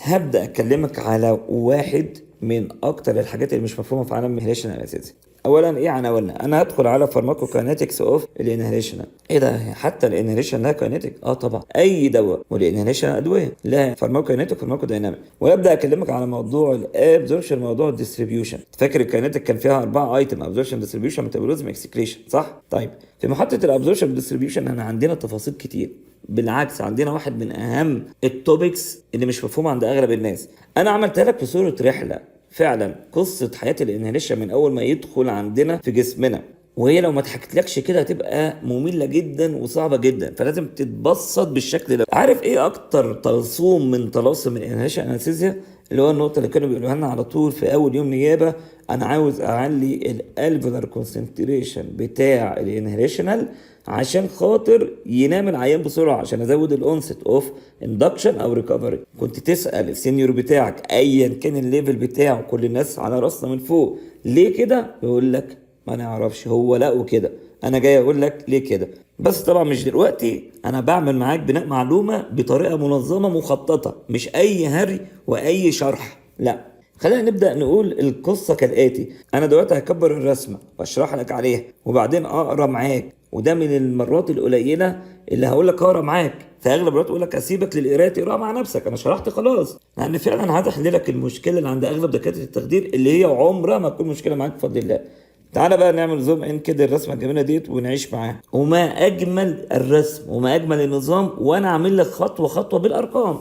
هبدأ أكلمك على واحد من أكتر الحاجات اللي مش مفهومة في عالم الانهيليشن الأساسي. أولا إيه عناويننا؟ أنا هدخل على فارماكوكاينetics أوف الانهيليشن. إيه ده؟ حتى الانهيليشن لها كاينيتيك؟ طبعا أي دواء والانهيليشن أدوية لها فارماكوكاينيتيك وفارماكودايناميك. وأبدأ أكلمك على موضوع الابزوربشن، موضوع الديستريبيوشن. فاكر الكاينيتيك كان فيها 4 ايتم: ابزوربشن، ديستريبيوشن، ميتابوليزم، اكسكريشن، صح؟ طيب في محطة الابزوربشن والديستريبيوشن أنا عندنا تفاصيل كتير. بالعكس عندنا واحد من اهم التوبكس اللي مش مفهوم عند اغلب الناس. انا عملتها لك في صورة رحلة فعلا، قصة حياة الانهيليشن من اول ما يدخل عندنا في جسمنا، وهي لو ما اتحكتلكش كده هتبقى مملة جدا وصعبة جدا، فلازم تتبسط بالشكل ده. عارف ايه اكتر طلسوم من طلاسم الانهيليشن انستيزيا؟ اللي هو النقطة اللي كانوا بيقولوها لنا على طول في اول يوم نيابة: انا عاوز اعلي الالفولار كونسنتريشن بتاع الانهيليشنال عشان خاطر ينام العيان بسرعه، عشان ازود الاونست اوف اندكشن او ريكفري. كنت تسال السينيور بتاعك ايا كان الليفل بتاعه، كل الناس على راسنا من فوق، ليه كده؟ يقول لك ما نعرفش، هو لقوا كده. انا جاي اقول لك ليه كده، بس طبعا مش دلوقتي. انا بعمل معاك بناء معلومه بطريقه منظمه مخططه، مش اي هري واي شرح، لا. خلينا نبدأ نقول القصة كالآتي: أنا دلوقتي هكبر الرسمة وأشرح لك عليها وبعدين أقرأ معاك، وده من المرات القليلة اللي هقول لك أقرأ معاك. في أغلب الوقت أقول لك أسيبك للقراءة تقرأ مع نفسك، أنا شرحت خلاص. لأن فعلا عايز أحل لك المشكلة اللي عند أغلب دكاترة التخدير، اللي هي عمرها ما تكون مشكلة معاك بفضل الله. تعالى بقى نعمل زوم ان كده الرسمه الجميله ديت ونعيش معاها. وما اجمل الرسم وما اجمل النظام، وانا عامل لك خطوه خطوه بالارقام.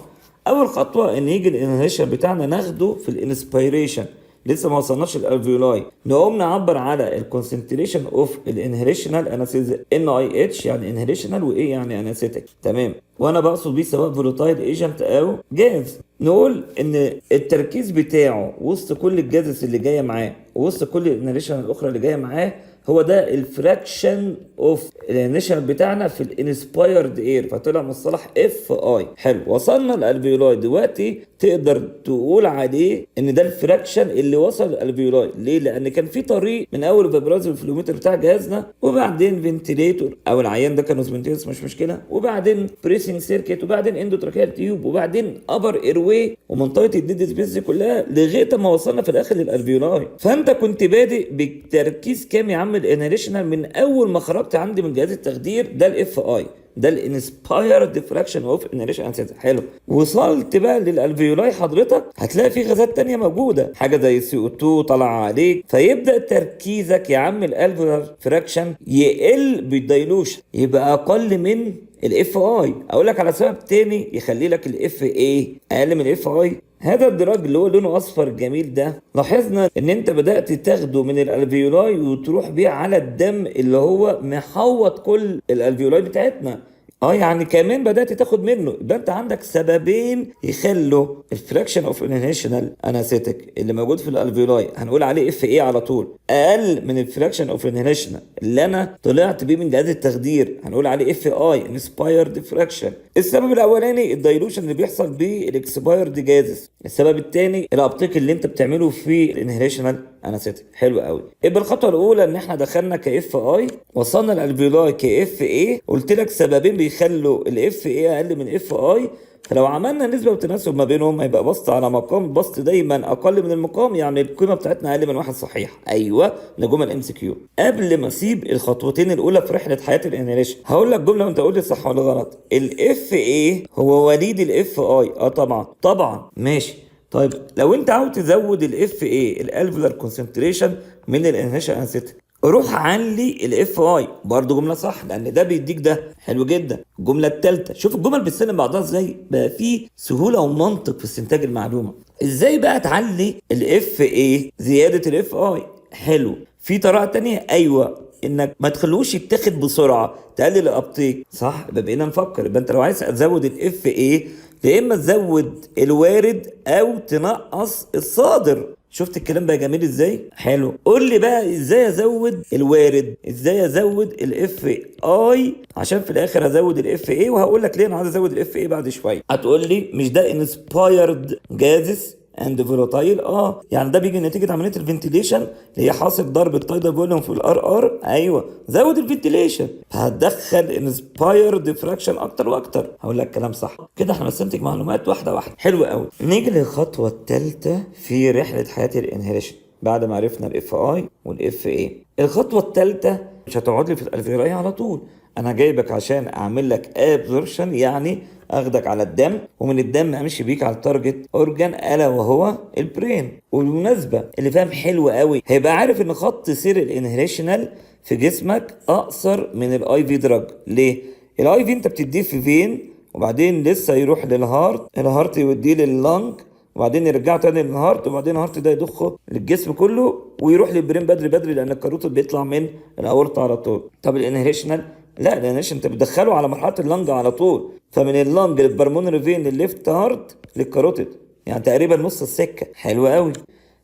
اول خطوه ان يجي الانهيشن بتاعنا ناخده في الانسبيريشن، لسه ما وصلناش الالفيولاي. نقوم نعبر على الكونسنتريشن اوف الانهيليشنال انستيزيا، ان اي اتش يعني انهيليشنال، وايه يعني انستيك، تمام. وانا بقصد بيه سواء فولوتايل ايجنت او جاز. نقول ان التركيز بتاعه وسط كل الجازز اللي جايه معاه وسط كل الانهيليشن الاخرى اللي جايه معاه، هو ده الفراكشن اوف الانيشن بتاعنا في الانسبايرد اير، فطلع مصطلح اف اي. حلو، وصلنا الالفيولاي دلوقتي، تقدر تقول عليه ان ده الفراكشن اللي وصل الالفيولاي. ليه؟ لان كان في طريق من اول فابراز الفلومتر بتاع جهازنا، وبعدين فنتيليتور او العيان ده كان اوزمنتيس مش مشكله، وبعدين بريسنج سيركت، وبعدين اندوتراكيال تيوب، وبعدين ابر ايروي ومنطقه الديد سبيس دي كلها، لغايه ما وصلنا في الاخر للالفيولاي. فانت كنت بادئ بتركيز كام يا عم الانهيليشنال من اول ما خرجت عندي من جهاز التخدير؟ ده الاف اي، ده الانسبايرد ديفراكشن اوف انهيليشن انستيزيا. حلو، وصلت بقى للالفيولاي، حضرتك هتلاقي في غازات تانية موجوده، حاجه زي سي او 2 طالعه عليك، فيبدا تركيزك يا عم الالفيولار فراكشن يقل بالدايلوشن، يبقى اقل من الاف اي. اقول لك على سبب تاني يخلي لك الاف اي اقل من الاف اي: هذا الدراج اللي هو لونه اصفر جميل ده، لاحظنا ان انت بدات تاخده من الالفيولاي وتروح بيه على الدم اللي هو محوط كل الالفيولاي بتاعتنا. يعني كمان بدات تاخد منه. يبقى انت عندك سببين يخلوا الفراكشن اوف انهيشنال انستيك اللي موجود في الالفيولاي، هنقول عليه اف اي على طول، اقل من الفراكشن اوف انهيشنال اللي انا طلعت بيه من جهاز التخدير، هنقول عليه اف اي انسبايرد فراكشن. السبب الاولاني الدايلوشن اللي بيحصل بالاكسبايرد جازز. السبب الثاني الابتيك اللي انت بتعمله في الانهيشنال انستيك. حلو قوي. يبقى الخطوه الاولى ان احنا دخلنا كاف اي، وصلنا الالفيولاي كاف اي، قلت لك سببين بيخلوا الاف اي اقل من اف اي. فلو عملنا نسبه وتناسب ما بينهم هيبقى بسط على مقام، البسط دايما اقل من المقام، يعني القيمه بتاعتنا اقل من واحد صحيح. ايوه، ده جمل ام سي كيو. قبل ما اسيب الخطوتين الاولى في رحله حياه الانهيليشن، هقول لك جمله وانت قول لي صح ولا غلط: الاف اي هو وليد الاف اي. طبعا طبعا، ماشي. طيب لو انت عاوز تزود الاف اي الالفولار كونسنتريشن من الانهيشن انستيك، روح علي الاف اي، برضه جمله صح لان ده بيديك ده. حلو جدا. الجمله الثالثه، شوف الجمل بتسلم بعضها ازاي، بقى في سهوله ومنطق في استنتاج المعلومه. ازاي بقى تعلي الاف اي زياده الاف اي؟ حلو، في طريقه تانية، ايوه، انك ما تخلوش يتاخد بسرعه، تقلل الابتيك، صح؟ يبقى بقينا نفكر. يبقى انت لو عايز تزود الاف اي، يا اما تزود الوارد او تنقص الصادر. شفت الكلام بقى جميل ازاي؟ حلو. قول لي بقى ازاي ازود الوارد، ازاي ازود الاف اي، عشان في الاخر ازود الاف اي، وهقول لك ليه انا عايز ازود الاف اي بعد شويه. هتقول لي مش ده انسبايرد جازز اند فولاتايل. يعني ده بيجي نتيجه عمليه الفنتيليشن اللي هي حاصل ضرب التايدال فوليوم في الار. ايوه زود الفنتيليشن هتدخل انسباير ديفراكشن اكتر واكتر. هقول لك كلام صح كده، احنا بنستنتج معلومات واحده واحده. حلو قوي. نيجي للخطوه الثالثه في رحله حياه الانهيريشن بعد ما عرفنا الاف اي والاف اي. الخطوه الثالثه مش هتقعد لي في الالفيولاي على طول، انا جايبك عشان اعمل لك ابزوربشن، يعني اخدك على الدم ومن الدم امشي بيك على التارجت اورجان الا وهو البرين. وبالمناسبه اللي فاهم حلو قوي هيبقى عارف ان خط سير الانهريشنال في جسمك اقصر من الاي في دراج. ليه؟ الاي في انت بتديه في فين وبعدين لسه يروح للهارت، الهارت يوديه لللنج وبعدين يرجعه تاني للهارت وبعدين الهارت ده يضخه للجسم كله ويروح للبرين بدري بدري لان الكاروتيد بيطلع من الاورطه على طول. طب الانهريشنال لا، الانهريشن انت بتدخله على مرحله اللنج على طول، فمن اللنج للبرمونري فين للليفت هارت للكاروتيد، يعني تقريبا نص السكه. حلو قوي.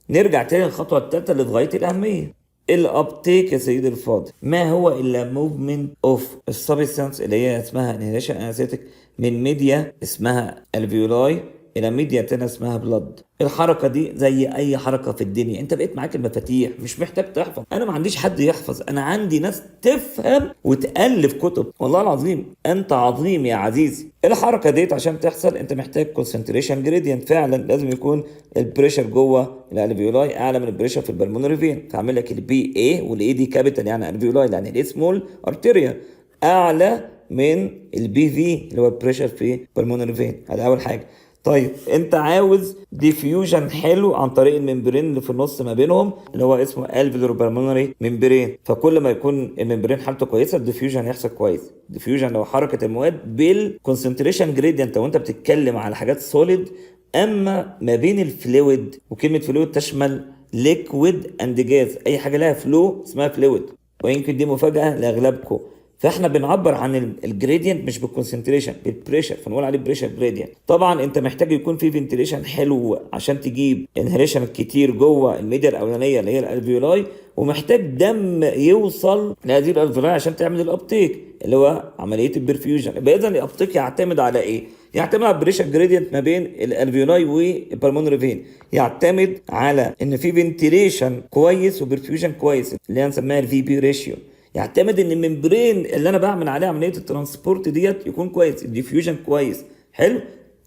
نرجع تاني للخطوه الثالثه اللي في غايه الاهميه، الابتيك يا سيدي الفاضل. ما هو الا موفمنت اوف السبستانس اللي هي اسمها انهيريشن انستيك من ميديا اسمها الفيولاي الى ميديا تانية اسمها بلاد. الحركه دي زي اي حركه في الدنيا، انت بقيت معاك المفاتيح مش محتاج تحفظ. انا ما عنديش حد يحفظ، انا عندي ناس تفهم وتالف كتب. والله العظيم انت عظيم يا عزيزي. الحركه ديت عشان تحصل انت محتاج كونسنتريشن جريدينت، فعلا لازم يكون البريشر جوه الالفيولاي اعلى من البريشر في البلمونري فين، فاعمل لك البي اي والاي دي كابيتال يعني الفيولاي، يعني الاي سمول ارتيريا اعلى من البي في اللي هو البريشر في البلمونري فين. هذا اول حاجه. طيب انت عاوز ديفيوجن حلو عن طريق الممبرين اللي في النص ما بينهم اللي هو اسمه الفيولار بالمونري ممبرين، فكل ما يكون الممبرين حالته كويسه الديفيوجن هيحصل كويس. ديفيوجن لو حركه المواد بالكونسنتريشن جريدينت وانت بتتكلم على حاجات سوليد. اما ما بين الفلويد، وكلمه فلويد تشمل ليكويد اند جاز، اي حاجه لها فلو اسمها فلويد، ويمكن دي مفاجاه لاغلبكم. فاحنا بنعبر عن الجريدينت مش بالكونسنتريشن، بالبريشر، فنقول عليه بريشر جريدينت. طبعا انت محتاج يكون في فنتيليشن حلو عشان تجيب انهريشن كتير جوه الميديا الاولانيه اللي هي الالفيولاي، ومحتاج دم يوصل لهذه الالفيولاي عشان تعمل الابتيك اللي هو عمليه البرفيوجن. يبقى اذا الابتيك يعتمد على ايه؟ يعتمد على البريشر جريدينت ما بين الالفيولاي والبلمونري فين، يعتمد على ان في فنتيليشن كويس وبرفيوجن كويس اللي هنسميها الفي بي ريشيو، يعتمد ان الممبرين اللي انا بعمل عليه عمليه الترانسبورت ديت يكون كويس، الديفيوجن كويس. حلو.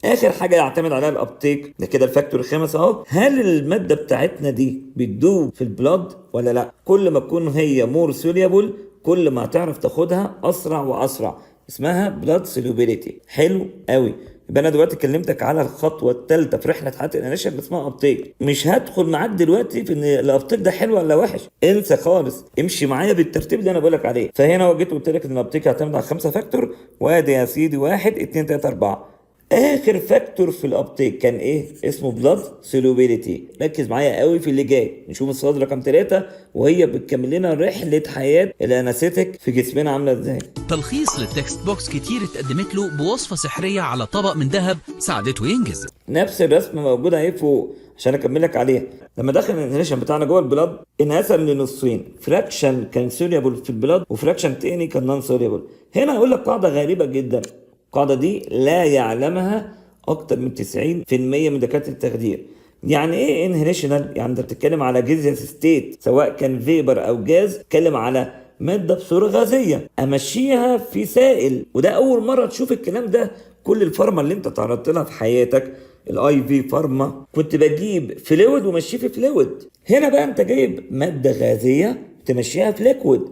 اخر حاجه يعتمد عليها الابتيك، ده كده الفاكتور الخامس اهو. هل الماده بتاعتنا دي بتدوب في البلاد ولا لا؟ كل ما تكون هي مور سوليبل كل ما هتعرف تاخدها اسرع واسرع، اسمها بلاد سوليبيليتي. حلو قوي. يبقى انا دلوقتي كلمتك على الخطوه الثالثه في رحله حياه الانيشن اللي اسمها ابتيك. مش هدخل معاك دلوقتي في ان الابتيك ده حلو ولا وحش، انسى خالص، امشي معايا بالترتيب اللي انا بقولك عليه. فهنا جيت قلت لك ان الابتيك هيعتمد على 5 فاكتور، وادي يا سيدي 1 2 3 4. اخر فاكتور في الابتيك كان ايه؟ اسمه بلاد سولوبيليتي. ركز معايا قوي في اللي جاي، نشوف السلايد رقم 3 وهي بتكمل لنا رحله حياه الانستيك في جسمنا عامله ازاي. تلخيص للتكست بوكس كتير اتقدمت له بوصفه سحريه على طبق من ذهب ساعدته ينجز. نفس الرسمه موجوده اهي فوق عشان اكمل لك عليها. لما دخل الانهيريشن بتاعنا جوه البلاد انقسم لنصين، فراكشن كان سوليبل في البلاد وفراكشن تاني كان نون سوليبل. هنا اقول لك قاعده غريبه جدا، القاعده دي لا يعلمها اكتر من 90% من دكاتره التخدير. يعني ايه انهيريشنال؟ يعني انت بتتكلم على جيزيس ستيت سواء كان فيبر او جاز، تتكلم على ماده بصوره غازيه امشيها في سائل، وده اول مره تشوف الكلام ده. كل الفارما اللي انت تعرضت لها في حياتك الاي في فارما كنت بجيب فلويد ومشيه في فلويد، هنا بقى انت جايب ماده غازيه تمشيها في ليكويد.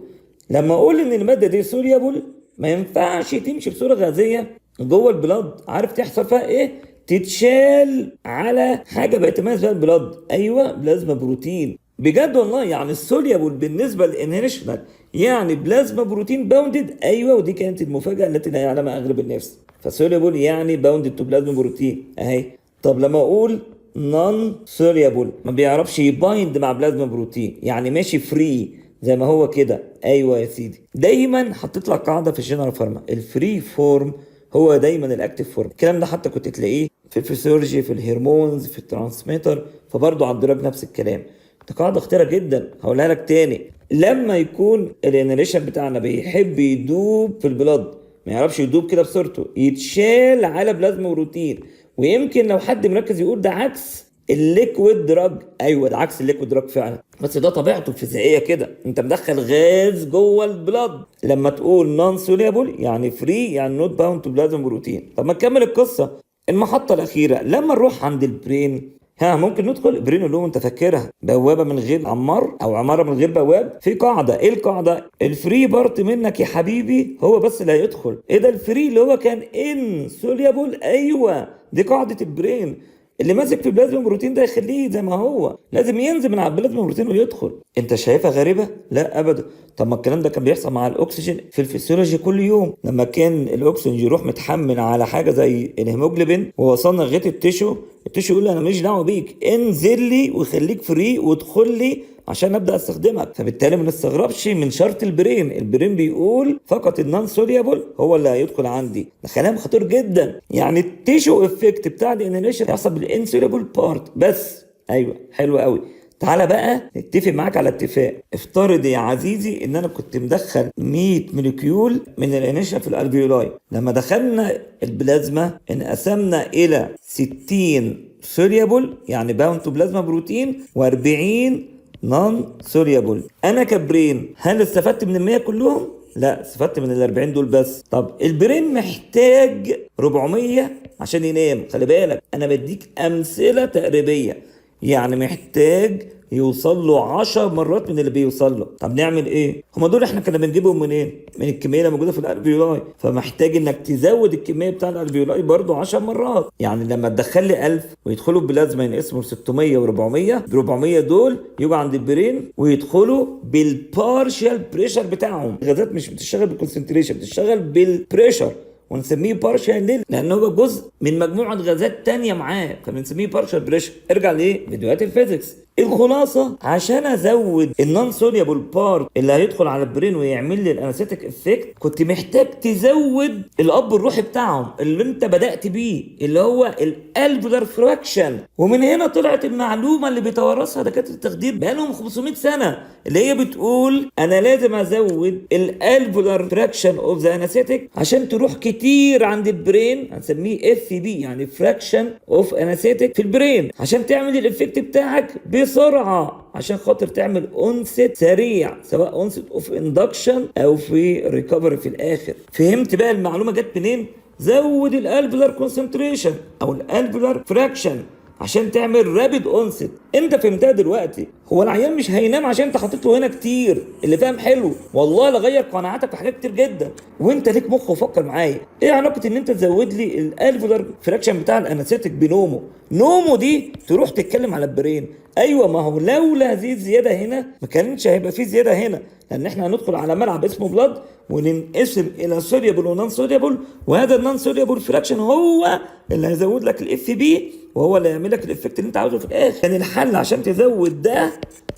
لما اقول ان الماده دي سوليبل ما ينفعش تمشي بصوره غازيه جوه البلاد، عارف تحصل فيها ايه؟ تتشال على حاجه بيتميز بيها البلاد، ايوه بلازما بروتين. بجد والله، يعني السوليبل بالنسبه للانهيريشنال يعني بلازما بروتين باوندد، ايوه، ودي كانت المفاجاه التي لا يعلمها اغلب الناس. فسوليبل يعني باوندد تو بلازما بروتين اهي. طب لما اقول نون سوليبل ما بيعرفش يبايند مع بلازما بروتين، يعني ماشي فري زي ما هو كده، ايوه يا سيدي. دايما حطيت لك قاعده في الجنرال فارما، الفري فورم هو دايما الاكتيف فورم. الكلام ده حتى كنت تلاقيه في الفسيولوجي، في الهرمونز، في الترانسميتر، فبرضه على الدراج نفس الكلام. دي قاعده خطيره جدا هقولها لك تاني. لما يكون الانريشن بتاعنا بيحب يدوب في البلاد ما يعرفش يدوب كده بصورته، يتشال على بلازما بروتين. ويمكن لو حد مركز يقول ده عكس الليكويد دراج. ايوه ده عكس الليكويد دراج فعلا، بس ده طبيعته الفيزيائيه كده، انت مدخل غاز جوه البلاد. لما تقول نون سوليبل يعني فري، يعني نوت باوند تو بلازما بروتين. طب ما نكمل القصه. المحطه الاخيره لما نروح عند البرين، ممكن ندخل برين اللي هو انت فاكرها بوابه من غير عمار او عماره من غير بواب. في قاعده، ايه القاعده؟ الفري بارت منك يا حبيبي هو بس اللي هيدخل. ايه ده الفري اللي هو كان ان سوليبل؟ ايوه دي قاعده البرين. اللي ماسك في البلازما بروتين ده يخليه زي ما هو، لازم ينزل من على البلازما بروتين ويدخل. انت شايفها غريبه؟ لا ابدا. طب ما الكلام ده كان بيحصل مع الاكسجين في الفسيولوجي كل يوم، لما كان الاكسجين يروح متحمل على حاجه زي الهيموجلوبين ووصلنا لغايه التيشو يقول لي انا ماليش دعوه بيك، انزل لي وخليك فري وادخل لي عشان ابدا استخدمك. فبالتالي ما نستغربش من شرط البرين بيقول فقط النون سوليبل هو اللي هيدخل عندي. ده كلام خطير جدا. يعني التيشو افكت بتاع الانهيليشن هيحصل بالانسوليبل بارت بس. ايوه حلو قوي. تعالى بقى نتفق معاك على اتفاق. افترض يا عزيزي ان انا كنت مدخل 100 موليكيول من الانيشن في الالفيولاي. لما دخلنا البلازما انقسمنا الى 60 سوليبل يعني باوند تو بلازما بروتين و40 نون سوليبل. انا كبرين هل استفدت من ال100 كلهم؟ لا، استفدت من ال40 دول بس. طب البرين محتاج 400 عشان ينام. خلي بالك انا بديك امثله تقريبيه، يعني محتاج يوصل له 10 مرات من اللي بيوصل له. طب نعمل ايه؟ هما دول احنا كنا بنجيبهم منين؟ من الكميه اللي موجوده في الالفيولاي. فمحتاج انك تزود الكميه بتاع الالفيولاي برضو 10 مرات. يعني لما تدخل لي 1000 ويدخلوا بلازما ينقسموا 600 و400، ال 400 دول يجوا عند البرين ويدخلوا بالبارشال بريشر بتاعهم. الغازات مش بتشتغل بالكونسنتريشن، بتشتغل بالبريشر، ونسميه بارشال ليه؟ لان هو جزء من مجموعه غازات تانية معاه، فبنسميه بارشال بريشر. ارجع لايه؟ فيديوهات الفيزيكس. الخلاصه عشان ازود النون سوليبل بارت اللي هيدخل على البرين ويعمل لي الانستيك افكت، كنت محتاج تزود الاب الروحي بتاعهم اللي انت بدات بيه، اللي هو الالفولار فراكشن. ومن هنا طلعت المعلومه اللي بيتوارثها دكاتره التخدير بقالهم 500 سنه، اللي هي بتقول انا لازم ازود الالفولار فراكشن اوف ذا انستيك عشان تروح كتير عند البرين، هنسميه اف بي يعني فراكشن اوف انستيك في البرين، عشان تعمل الافكت بتاعك بسرعه، عشان خاطر تعمل اونست سريع، سواء اونست اوف اندكشن او في ريكفري في الاخر. فهمت بقى المعلومه جت منين؟ زود الالفولار كونسنتريشن او الالفولار فراكشن عشان تعمل رابيد اونست. انت فهمتها دلوقتي. هو العيان مش هينام عشان انت حاطط له هنا كتير. اللي فاهم حلو والله لغير قناعاتك في حاجات كتير جدا، وانت ليك مخ وفكر معايا. ايه علاقه ان انت تزود لي الالفولار فراكشن بتاع الانستيك بنومو؟ نومو دي تروح تتكلم على البرين. ايوه ما هو لولا هذه الزياده هنا ما كانش هيبقى في زياده هنا، لان احنا هندخل على ملعب اسمه بلاد وننقسم الى سوليبل ونون سوليبل، وهذا النون سوليبل فراكشن هو اللي هيزود لك الاف بي، وهو اللي هيعمل لك الافكت اللي انت عاوزه في الاخر. كان الحل عشان تزود ده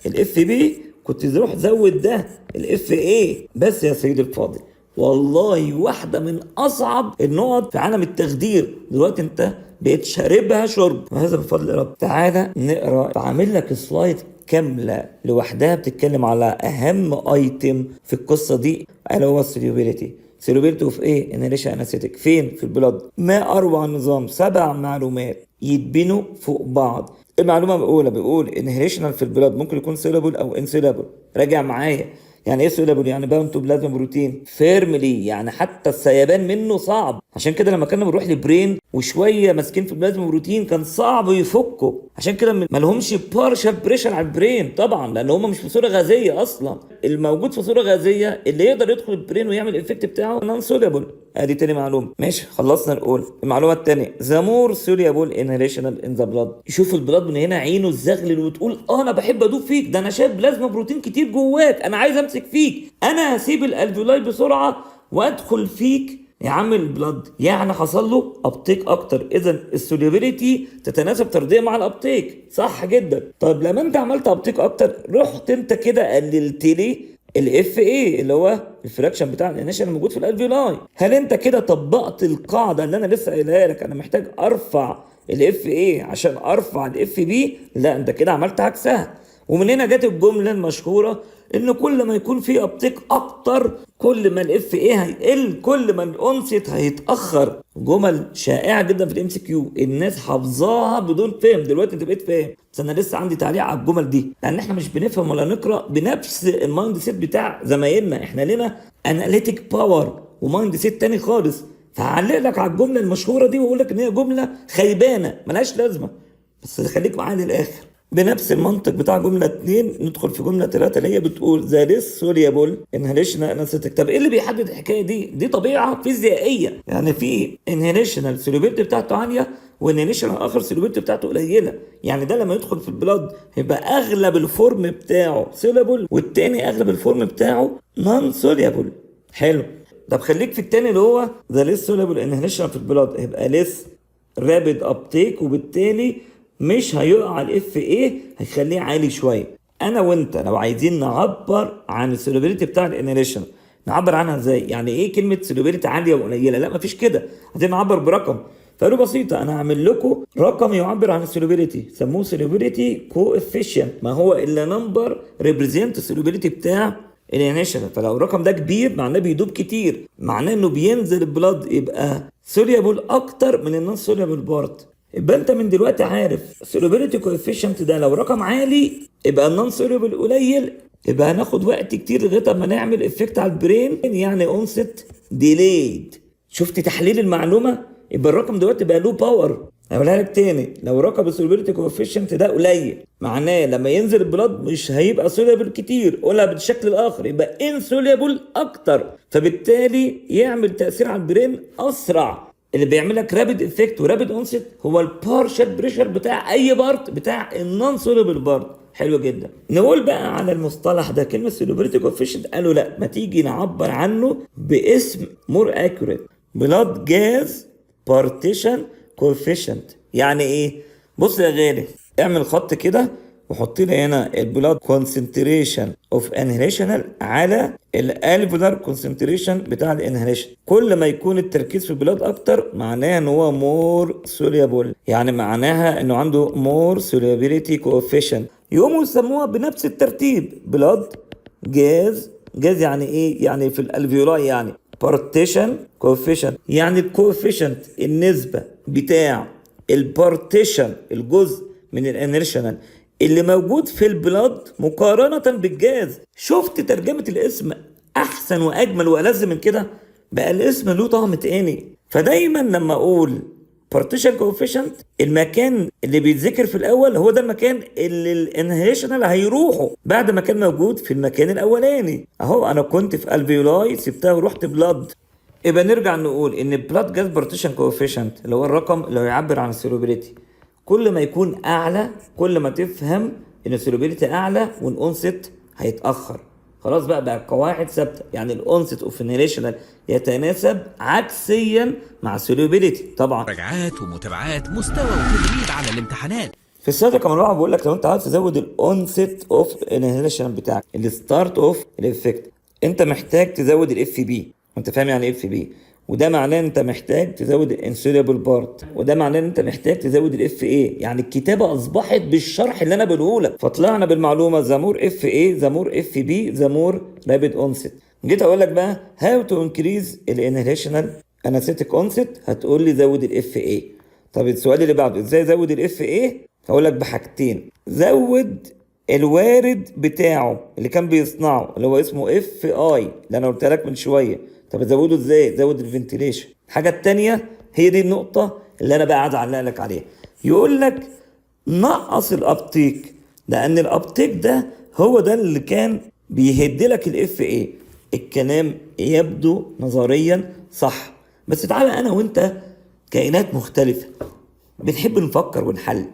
الاف بي كنت تروح تزود ده الاف اي بس. يا سيدي الفاضل والله واحده من اصعب النقط في عالم التخدير دلوقتي انت بقيت شاربها شرب، وهذا بفضل رب. تعالى نقرا، بعمل لك سلايد كامله لوحدها بتتكلم على اهم ايتم في القصه دي، الا هو السوليوبيليتي. سوليوبيليتي اوف ايه؟ انهيليشن انستيك. فين؟ في البلاد. ما اروع النظام، 7 معلومات يتبنوا فوق بعض. المعلومه الاولى بيقول انهيليشنال في البلاد ممكن يكون سيلابل او انسيلابل. راجع معايا. يعني ايه سوليبل؟ يعني باوند تو بلازما بروتين فيرملي، يعني حتى السيبان منه صعب. عشان كده لما كنا بنروح لبرين وشويه ماسكين في البلازما بروتين كان صعب يفكوا، عشان كده ما لهمش بارشال بريشر على البرين طبعا، لان هم مش في صوره غازيه اصلا. الموجود في صوره غازيه اللي يقدر يدخل البرين ويعمل الافكت بتاعه نون سوليبل. ادي تاني معلومه. ماشي خلصنا نقول المعلومه الثانيه، ذا مور سوليبل انهيليشنال ان ذا بلاد. يشوف البلاد من هنا عينه الزغلل وتقول انا بحب ادوب فيك، ده انا شايف بلازما بروتين كتير جواك، انا عايز امسك فيك، انا هسيب الالفيولاي بسرعه وادخل فيك يا عم البلاد. يعني حصل له ابتيك اكتر، اذا السوليبيليتي تتناسب طرديا مع الابتيك. صح جدا. طيب لما انت عملت ابتيك اكتر رحت انت كده قللت لي الاف اي اللي هو الفراكشن بتاع الانيشن الموجود في الالفيولاي. هل انت كده طبقت القاعده اللي انا لسه قايلها لك؟ انا محتاج ارفع الاف اي عشان ارفع الاف بي. لا، انت كده عملت عكسها. ومن هنا جت الجمله المشهوره ان كل ما يكون في ابتيك اكتر كل ما الاف ايه هيقل، كل ما الاونست هيتاخر. جمل شائعه جدا في الام سي كيو، الناس حافظاها بدون فهم. دلوقتي انت بقيت فاهم، بس انا لسه عندي تعليق على الجمل دي، لان احنا مش بنفهم ولا نقرا بنفس المايند سيت بتاع زمايلنا. احنا لنا اناليتيك باور ومايند سيت تاني خالص. فهعلق لك على الجمله المشهوره دي واقول لك ان هي جمله خيبانه ملهاش لازمه، بس خليك معايا للاخر. بنفس المنطق بتاع جمله 2 ندخل في جمله 3 اللي هي بتقول ذا ليس سوليبل انهاليشنال انستيك. طب ايه اللي بيحدد الحكايه دي؟ دي طبيعه فيزيائيه، يعني في انهاليشنال سوليبيلتي بتاعته عاليه وانهاليشنال اخر سوليبيلتي بتاعته قليله. يعني ده لما يدخل في البلاد يبقى اغلب الفورم بتاعه سوليبل والتاني اغلب الفورم بتاعه نون سوليبل. حلو. طب خليك في التاني اللي هو ذا ليس سوليبل انهاليشنال في البلاد، هيبقى ليس رابيد ابتيك، وبالتالي مش هيقع الاف ايه، هيخليه عالي شويه. انا وانت لو عايزين نعبر عن السوليبيليتي بتاع الانهاليشن نعبر عنها ازاي؟ يعني ايه كلمه سوليبيليتي عاليه وقليله؟ لا مفيش كده، عايزين نعبر برقم. فقالوا بسيطه، انا هعمل لكم رقم يعبر عن السوليبيليتي، سموه سوليبيليتي كوفيشنت، ما هو الا نمبر ريبريزنت السوليبيليتي بتاع الانهاليشن. فلو الرقم ده كبير معناه بيدوب كتير، معناه انه بينزل البلاد يبقى سوليبل اكتر من النون سوليبل بارت. يبقى انت من دلوقتي عارف solubility coefficient ده لو رقم عالي يبقى النون سوليبل قليل، يبقى هناخد وقت كتير لغايه ما نعمل افكت على البرين، يعني اونست ديليد. شفت تحليل المعلومه؟ يبقى الرقم دلوقتي بقى له باور. هقولها لك تاني، لو رقم السوليبيليتي كوفيشنت ده قليل معناه لما ينزل البلاد مش هيبقى سوليبل كتير، قولها بالشكل الاخر يبقى انسوليبل اكتر، فبالتالي يعمل تاثير على البرين اسرع. اللي بيعمل لك رابيد افكت ورابيد اونست هو البارشال بريشر بتاع اي بارت بتاع النون سوليبل بارت. حلو جدا. نقول بقى على المصطلح ده كلمه سوليبيليتي كوفيشنت، قالوا لا ما تيجي نعبر عنه باسم مور اكيوريت، بلاد جاز بارتيشن كوفيشنت. يعني ايه؟ بص يا غالي، اعمل خط كده وحط لي هنا البلاد كونسنتريشن اوف انهاليشنال على الالفولار كونسنتريشن بتاع الانهاليشن. كل ما يكون التركيز في البلاد اكتر معناها ان هو مور سوليبل، يعني معناها انه عنده مور سوليبيليتي كوفيشنت. يقوموا يسموها بنفس الترتيب بلاد جاز. جاز يعني ايه؟ يعني في الالفيولاي، يعني بارتيشن كوفيشنت، يعني الكوفيشنت النسبه بتاع البارتيشن الجزء من الانرشنال اللي موجود في البلاد مقارنة بالجاز. شفت ترجمة الاسم احسن واجمل والذ من كده؟ بقى الاسم له طعم تاني. فدايما لما اقول partition coefficient المكان اللي بيتذكر في الاول هو ده المكان اللي الانهاليشنال هيروحوا بعد ما كان موجود في المكان الاولاني. اهو انا كنت في الفيولاي سبتها ورحت بلاد. يبقى نرجع نقول ان البلاد جاز بارتيشن كوفيشنت اللي هو الرقم اللي هيعبر عن السولوبيليتي، كل ما يكون اعلى كل ما تفهم ان السولوبيليتي اعلى والانست هيتاخر. خلاص بقى قواعد ثابته، يعني الانست اوف انهاليشنال يتناسب عكسيا مع السولوبيليتي. طبعا مراجعات ومتابعات مستوى وتدريب على الامتحانات. في السؤال رقم 4 بقول لك لو انت عايز تزود الاونست اوف انهاليشن بتاعك، الستارت اوف الافكت، انت محتاج تزود الاف بي. وانت فاهم يعني ايه اف بي؟ وده معناه انت محتاج تزود الانسوليبل بارت، وده معناه ان انت محتاج تزود الاف اي. يعني الكتابه اصبحت بالشرح اللي انا بقوله لك. فطلعنا بالمعلومه زامور اف اي زامور اف بي زامور رابيد اونست. جيت اقول لك بقى هاو تو انكريز الانهاليشنال انستيك اونست، هتقول لي زود الاف اي. طب السؤال اللي بعده ازاي زود الاف اي؟ هقول لك بحاجتين. زود الوارد بتاعه اللي كان بيصنعه اللي هو اسمه اف اي اللي انا قلت لك من شويه. طب ازوده ازاي؟ زود الفنتيليشن. الحاجه الثانيه هي دي النقطه اللي انا بقى قاعد اعلق لك عليها، يقول لك نقص الابتيك، لان الابتيك ده هو ده اللي كان بيهد لك الاف اي. الكلام يبدو نظريا صح، بس تعالى انا وانت كائنات مختلفه بنحب نفكر ونحل.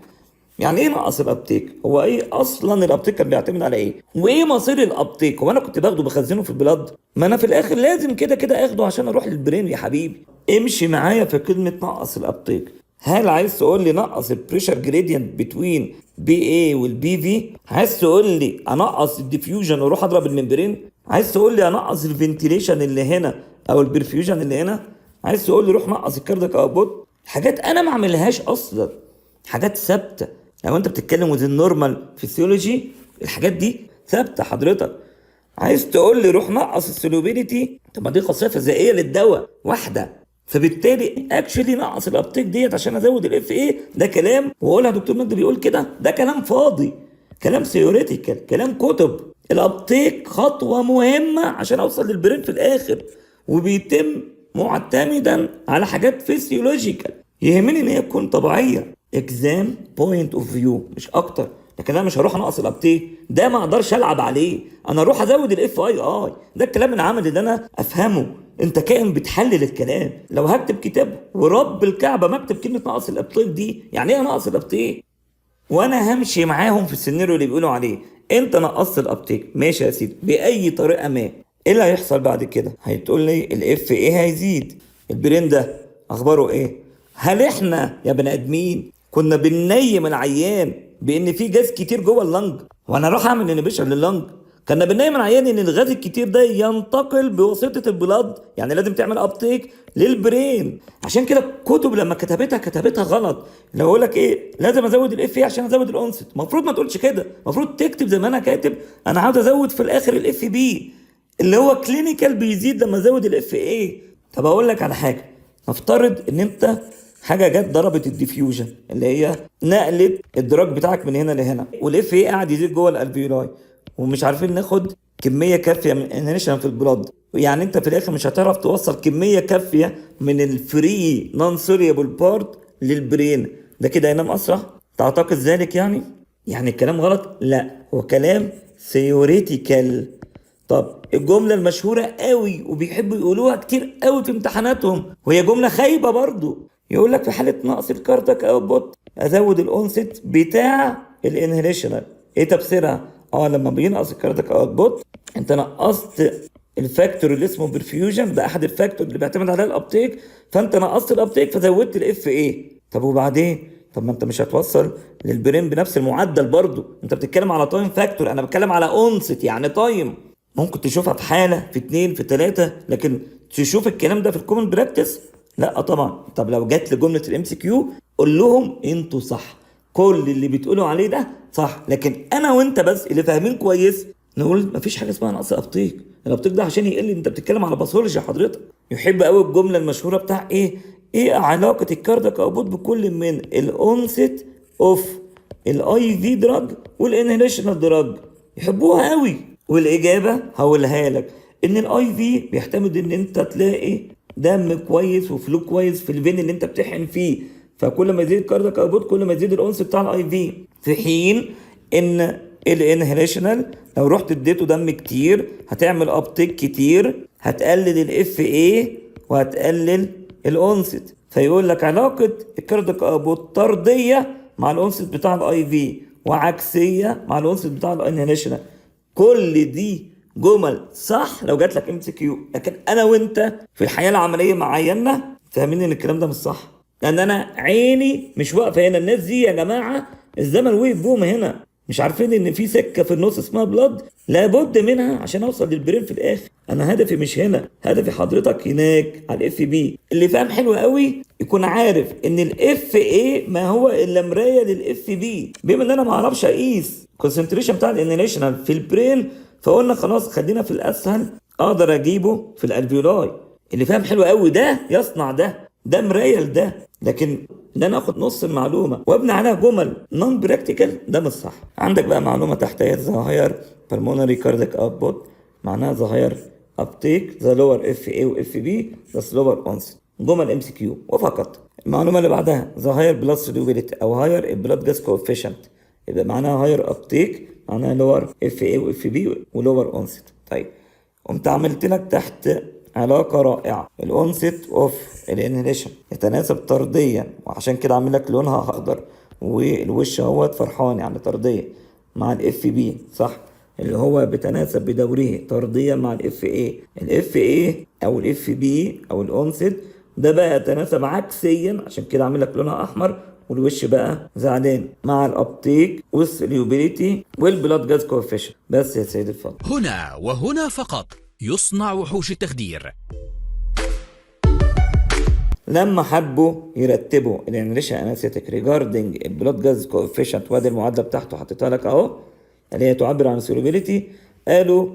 يعني ايه نقص الابتيك؟ هو ايه اصلا الابتيك كان بيعتمد على ايه؟ وايه مصير الابتيك؟ هو انا كنت باخده بخزنه في البلاد؟ ما انا في الاخر لازم كده كده اخده عشان اروح للبرين يا حبيبي. امشي معايا في كلمه نقص الابتيك. هل عايز تقول لي نقص البريشر جريدينت بتوين بي اي والبي في؟ عايز تقول لي انقص الديفيوجن واروح اضرب الممبرين؟ عايز تقول لي انقص الفنتيليشن اللي هنا او البرفيوجن اللي هنا؟ عايز تقول لي روح نقص الكاردياك اوتبوت؟ حاجات انا ما اعملهاش اصلا، حاجات ثابته. لو انت بتتكلم وذ النورمال فيسيولوجي الحاجات دي ثابته حضرتك. عايز تقول لي روح نقص السولوبيليتي؟ طب ما دي خاصيه فيزيائيه للدواء واحده، فبالتالي اكشلي نقص الابتيك ديت عشان ازود الاف اي، ده كلام واقولها دكتور مجدي بيقول كده، ده كلام فاضي، كلام ثيوريتيكال، كلام كتب. الابتيك خطوه مهمه عشان اوصل للبرين في الاخر، وبيتم معتمدا على حاجات فيسيولوجيكال، يهمني ان هي تكون طبيعيه، اكزام بوينت اوف فيو مش اكتر. لكن انا مش هروح انقص الابتيك، ده ما اقدرش العب عليه، انا اروح ازود الاف اي اي. ده الكلام العملي اللي انا افهمه. انت كائن بتحلل الكلام. لو هكتب كتاب ورب الكعبه ما اكتب كلمه نقص الابتيك دي، يعني ايه نقص الابتيك؟ وانا همشي معاهم في السيناريو اللي بيقولوا عليه. انت نقصت الابتيك ماشي يا سيدي باي طريقه ما، ايه اللي هيحصل بعد كده؟ هتقول لي الاف ايه هيزيد. البرين ده اخباره ايه؟ هل احنا يا بني ادمين كنا بننيم العيان بان في جاز كتير جوه اللنج وانا اروح اعمل انيبيشن لللنج؟ كنا بننيم العيان ان الغاز الكتير ده ينتقل بواسطه البلاد، يعني لازم تعمل ابتيك للبرين. عشان كده الكتب لما كتبتها غلط. لو اقول لك ايه لازم ازود الاف اي عشان ازود الاونست، المفروض ما تقولش كده، المفروض تكتب زي ما انا كاتب انا عاوز ازود في الاخر الاف بي اللي هو كلينيكال بيزيد لما ازود الاف اي. طب اقول لك على حاجه، نفترض ان انت حاجه جت ضربت الديفيوجن اللي هي نقلت الدراج بتاعك من هنا لهنا، والاف اي قاعد يزيد جوه الالفيولاي، ومش عارفين ناخد كميه كافيه من انهيشن في البلاد. يعني انت في الاخر مش هتعرف توصل كميه كافيه من الفري نون سوليبل بارت للبرين. ده كده هينام اسرع؟ تعتقد ذلك يعني؟ يعني الكلام غلط؟ لا، هو كلام ثيوريتيكال. طب الجملة المشهورة قوي وبيحبوا يقولوها كتير قوي في امتحاناتهم، وهي جملة خايبة برضو، يقول لك في حالة نقص الكاردياك اوتبوت ازود الاونست بتاع الانهيليشنال. ايه تفسيرها؟ لما بينقص الكاردياك اوتبوت انت نقصت الفاكتور اللي اسمه برفيوجن، ده احد الفاكتور اللي بيعتمد عليها الابتيك، فانت نقصت الابتيك فزودت الاف ايه. طب وبعدين؟ طب ما انت مش هتوصل للبرين بنفس المعدل برضو، انت بتتكلم على تايم فاكتور، انا بتكلم على اونست يعني تايم. ممكن تشوفها في حالة في 2 في 3، لكن تشوف الكلام ده في الكومن براكتس لا طبعا. طب لو جت لجملة الام سي كيو قول لهم انتوا صح، كل اللي بتقولوا عليه ده صح، لكن انا وانت بس اللي فاهمين كويس نقول مفيش حاجه اسمها نقص ابطيك. الابطيك ده عشان يقل انت بتتكلم على باثولوجي حضرتك. يحب قوي الجمله المشهوره بتاع ايه علاقه الكاردياك اوتبوت بكل من الاونست اوف الاي في دراج والانهيليشنال دراج، يحبوها قوي. والاجابه هقولها لك ان الاي في بيعتمد ان انت تلاقي دم كويس وفلو كويس في الفين اللي انت بتحقن فيه، فكل ما يزيد الكاردياك اوتبوت كل ما يزيد الاونس بتاع الاي في. في حين ان الانهيليشنال لو رحت اديته دم كتير هتعمل ابتيك كتير، هتقلل الاف اي وهتقلل الاونست. فيقول لك علاقه الكاردياك اوتبوت طرديه مع الاونست بتاع الاي في وعكسيه مع الاونست بتاع الانهيليشنال. كل دي جمل صح لو جات لك ام سي كيو، لكن انا وانت في الحياه العمليه مع عيالنا فاهمين ان الكلام ده مش صح، لان انا عيني مش واقفه هنا. الناس دي يا جماعه الزمن وقف بوم هنا، مش عارفين ان في سكه في النص اسمها بلاد لابد منها عشان اوصل للبرين في الاخر. انا هدفي مش هنا، هدفي حضرتك هناك على الاف بي. اللي فاهم حلو قوي يكون عارف ان الاف اي ما هو الا مرايه للاف بي. بما ان انا ما اعرفش اقيس الكونسنتريشن بتاع الانهيليشنال في البرين، فقلنا خلاص خلينا في الاسهل اقدر اجيبه في الالفيولاي. اللي فاهم حلو قوي ده يصنع ده مرايه لده. لكن ان انا اخد نص المعلومه وابني عليها جمل نون براكتيكال ده مش صح. عندك بقى معلومه تحت هي ظاهر بالمونري كاردياك اوتبوت، معناها ظاهر ابتيك ذا لور اف اي واف بي ذا سلور اونست، جمل ام سي كيو وفقط. المعلومه اللي بعدها ظاهر بلاد سولوبيليتي او هاير البلاد جاز كوفيشنت، يبقى معناها هاير ابتيك معناها لور اف اي واف بي ولور اونست. طيب قمت عملت لك تحت علاقة رائعة، الأونست أوف الانهيليشن يتناسب طرديا، وعشان كده عامل لك لونها أخضر والوش اهوت فرحان يعني طرديا مع الاف بي صح، اللي هو بيتناسب بدوره طرديا مع الاف اي. الاف اي أو الاف بي أو الأونست ده بقى يتناسب عكسيا، عشان كده عامل لك لونها أحمر والوش بقى زعلان مع الابتيك والسوليوبيليتي والبلاد جاز كوفيشن. بس يا سيد الفضل. هنا وهنا فقط يصنع وحوش التخدير. لما حبوا يرتبوا الانريشن انستيك ريجاردنج البلاد جاز كوفيشنت، وادي المعادله بتاعته حطيتها لك اهو، اللي هي تعبر عن السولوبيليتي، قالوا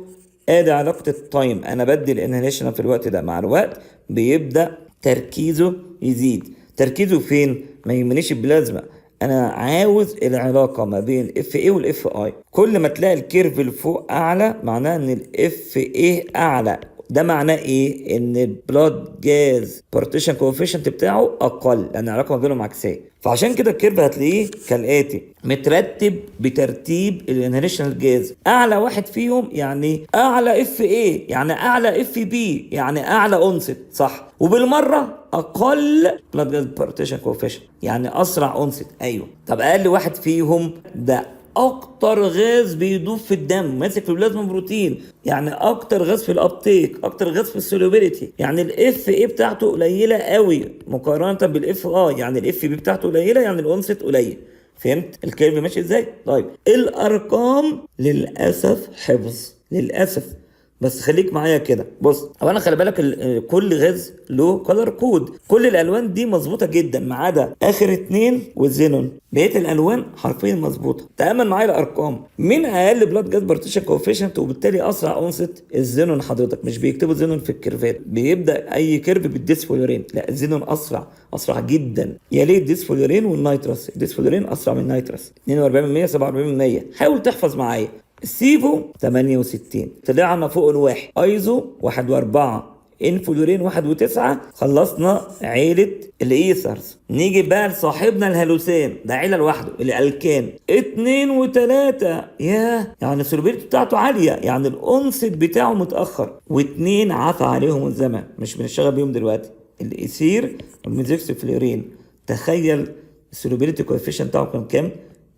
ادي علاقة التايم، انا بدي الانهيليشن في الوقت ده، مع الوقت بيبدأ تركيزه يزيد. تركيزه فين؟ ما يهمنيش البلازما، انا عاوز العلاقة ما بين اف اي والاف اي. كل ما تلاقي الكيرف اللي فوق اعلى معناه ان الاف اي اعلى. ده معناه ايه؟ ان البلاد جاز بارتيشن كوفيشنت بتاعه اقل، لان العلاقه ما بينهم عكسيه. فعشان كده الكيرف هتلاقيه كالاتي، مترتب بترتيب الانهيليشنال جاز، اعلى واحد فيهم يعني اعلى اف اي، يعني اعلى اف بي، يعني اعلى اونست، صح؟ وبالمره اقل بلاد جاز بارتيشن كوفيشنت، يعني اسرع اونست. ايوه، طب اقل واحد فيهم ده اكتر غاز بيدوب في الدم، ماسك في البلازما بروتين، يعني اكتر غاز في الابتيك، اكتر غاز في السولوبيليتي. يعني الاف اي بتاعته قليله قوي مقارنه بالاف اي، يعني الاف بي بتاعته قليله، يعني الاونست قليل. فهمت الكيرف ماشي ازاي؟ طيب الارقام للاسف حفظ، للاسف، بس خليك معايا كده. بص، اولا خلي بالك كل غاز له كلر كود، كل الالوان دي مظبوطه جدا ما عدا اخر اتنين والزينون، بقيه الالوان حرفيا مظبوطه. تامل معايا الارقام، مين اقل بلاد جاز بارتيشن كوفيشنت وبالتالي اسرع اونست؟ الزينون. حضرتك مش بيكتبوا زينون في الكيرفات، بيبدا اي كيرف بالديسفولورين، لا الزينون اسرع جدا. يليه الديسفولورين والنيترس، الديسفولورين اسرع من النيترس، 42% 47%. حاول تحفظ معايا. السيفو 68، طلعنا فوق الواحد. ايزو 1.4، انفلورين 1.9. خلصنا عيلة الايثرز. نيجي بقى لصاحبنا الهالوسان، ده عيلة لوحده، الالكان 2 و3. ياه، يعني السولوبيليتي بتاعته عالية، يعني الانست بتاعه متأخر. و2 عفى عليهم الزمن، مش بنشتغل بيهم دلوقتي، الايثير والميزوكسيفلورين. تخيل السولوبيليتي كوفيشنت بتاعه كام؟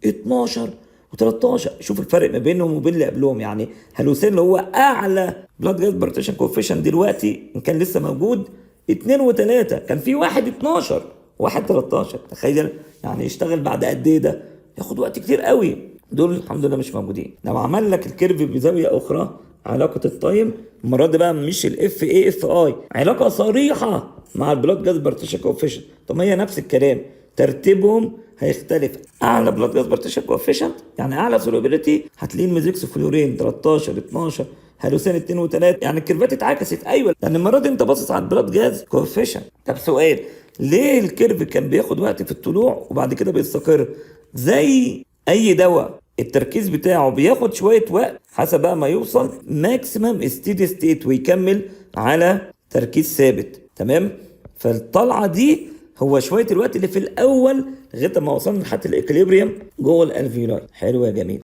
12 و13. شوف الفرق ما بينهم وبين اللي قبلهم. يعني هالوسين اللي هو اعلى بلاد جاز بارتيشن كوفيشن دلوقتي ان كان لسه موجود 2 و3، كان في واحد 12 واحد 13. تخيل يعني يشتغل بعد قد ايه ده؟ ياخد وقت كتير قوي. دول الحمد لله مش موجودين. لو عمل لك الكيرف بزاويه اخرى، علاقه التايم المره دي بقى مش الاف اي اف اي، علاقه صريحه مع البلاد جاز بارتيشن كوفيشن. طب ما هي نفس الكلام، ترتيبهم هيختلف. اعلى بلاد جاز بارتيشن كوفيشنت يعني اعلى سولوبيليتي، هتلاقي الميزوكسيفلورين 13 12، هالوسان 2 و3. يعني الكيرفات اتعكست. ايوه، لان المره دي انت باصص على البلاد جاز كوفيشنت. طب سؤال، ليه الكيرف كان بياخد وقت في الطلوع وبعد كده بيستقر؟ زي اي دواء التركيز بتاعه بياخد شويه وقت حسب بقى ما يوصل ماكسيمم ستيدي ستيت ويكمل على تركيز ثابت. تمام؟ فالطلعه دي هو شويه الوقت اللي في الاول لغايه ما وصلنا لحد الاكليبريم جوه الالفيولاي. حلو يا جميل.